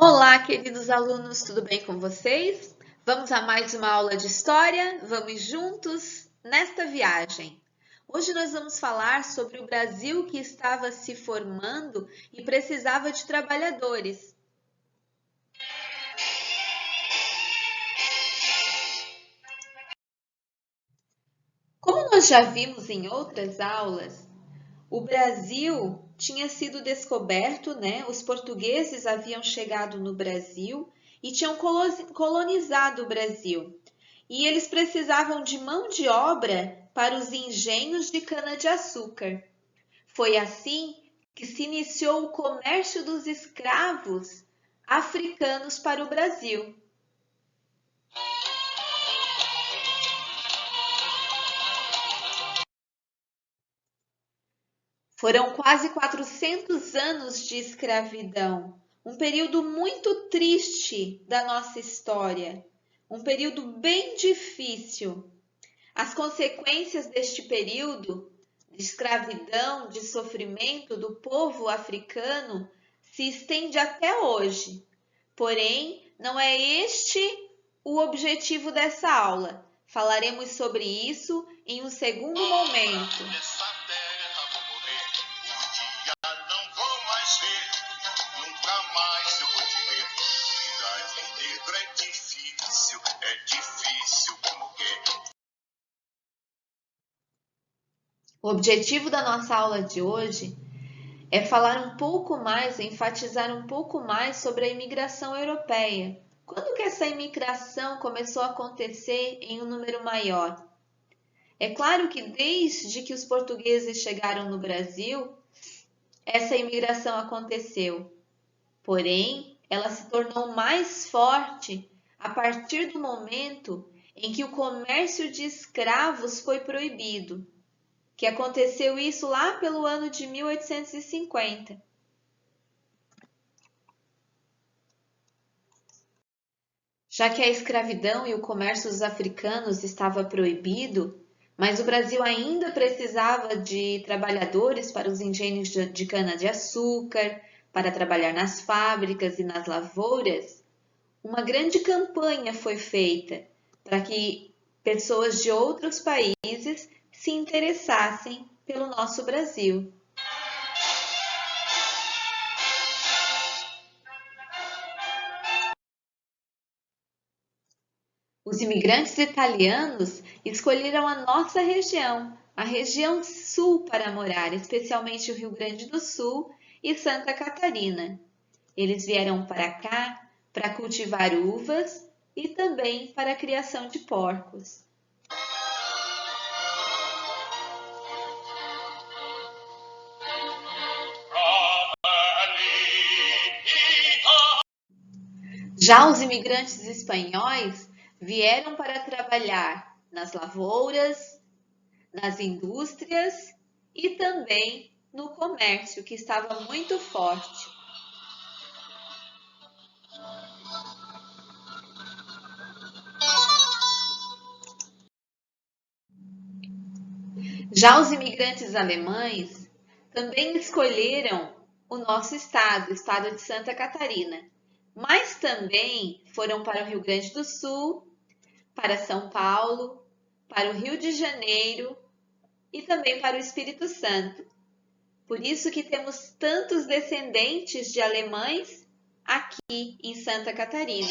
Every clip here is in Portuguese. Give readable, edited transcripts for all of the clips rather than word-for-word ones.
Olá, queridos alunos, tudo bem com vocês? Vamos a mais uma aula de história? Vamos juntos nesta viagem. Hoje nós vamos falar sobre o Brasil que estava se formando e precisava de trabalhadores. Como nós já vimos em outras aulas, o Brasil tinha sido descoberto, né? Os portugueses haviam chegado no Brasil e tinham colonizado o Brasil. E eles precisavam de mão de obra para os engenhos de cana-de-açúcar. Foi assim que se iniciou o comércio dos escravos africanos para o Brasil. Foram quase 400 anos de escravidão, um período muito triste da nossa história, um período bem difícil. As consequências deste período de escravidão, de sofrimento do povo africano se estende até hoje. Porém, não é este o objetivo dessa aula. Falaremos sobre isso em um segundo momento. O objetivo da nossa aula de hoje é falar um pouco mais, enfatizar um pouco mais sobre a imigração europeia. Quando que essa imigração começou a acontecer em um número maior? É claro que desde que os portugueses chegaram no Brasil, essa imigração aconteceu. Porém, ela se tornou mais forte a partir do momento em que o comércio de escravos foi proibido, que aconteceu isso lá pelo ano de 1850. Já que a escravidão e o comércio dos africanos estava proibido, mas o Brasil ainda precisava de trabalhadores para os engenhos de cana-de-açúcar, para trabalhar nas fábricas e nas lavouras, uma grande campanha foi feita para que pessoas de outros países se interessassem pelo nosso Brasil. Os imigrantes italianos escolheram a nossa região, a região sul, para morar, especialmente o Rio Grande do Sul e Santa Catarina. Eles vieram para cá para cultivar uvas e também para a criação de porcos. Já os imigrantes espanhóis vieram para trabalhar nas lavouras, nas indústrias e também no comércio, que estava muito forte. Já os imigrantes alemães também escolheram o nosso estado, o estado de Santa Catarina, mas também foram para o Rio Grande do Sul, para São Paulo, para o Rio de Janeiro e também para o Espírito Santo. Por isso que temos tantos descendentes de alemães aqui em Santa Catarina.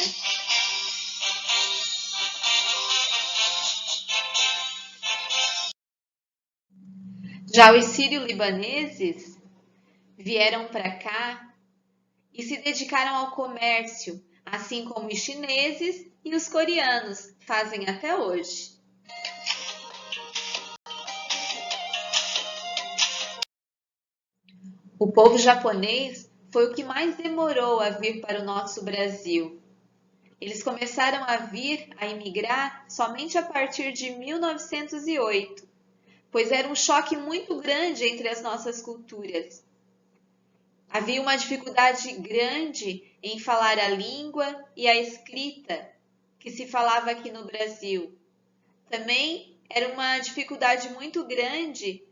Já os sírio-libaneses vieram para cá e se dedicaram ao comércio, assim como os chineses e os coreanos fazem até hoje. O povo japonês foi o que mais demorou a vir para o nosso Brasil. Eles começaram a vir, a imigrar, somente a partir de 1908, pois era um choque muito grande entre as nossas culturas. Havia uma dificuldade grande em falar a língua e a escrita que se falava aqui no Brasil. Também era uma dificuldade muito grande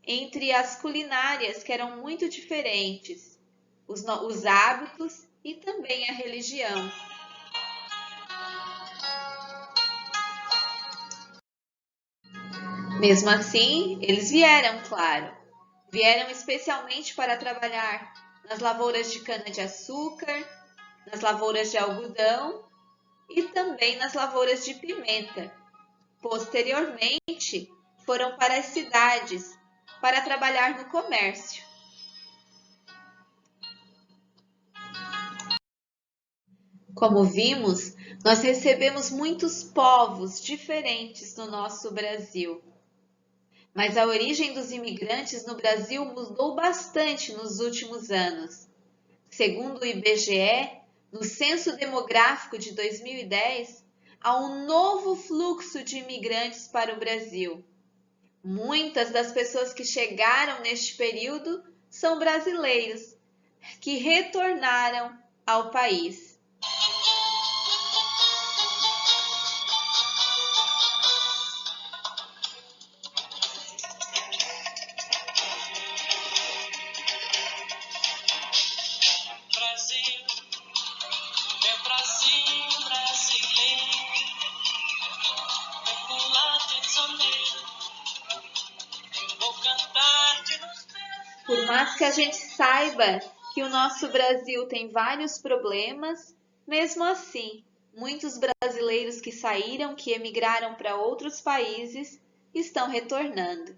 entre as culinárias, que eram muito diferentes, os hábitos e também a religião. Mesmo assim, eles vieram, claro. Vieram especialmente para trabalhar nas lavouras de cana-de-açúcar, nas lavouras de algodão e também nas lavouras de pimenta. Posteriormente, foram para as cidades para trabalhar no comércio. Como vimos, nós recebemos muitos povos diferentes no nosso Brasil. Mas a origem dos imigrantes no Brasil mudou bastante nos últimos anos. Segundo o IBGE, no Censo Demográfico de 2010, há um novo fluxo de imigrantes para o Brasil. Muitas das pessoas que chegaram neste período são brasileiros, que retornaram ao país. Por mais que a gente saiba que o nosso Brasil tem vários problemas, mesmo assim, muitos brasileiros que saíram, que emigraram para outros países, estão retornando.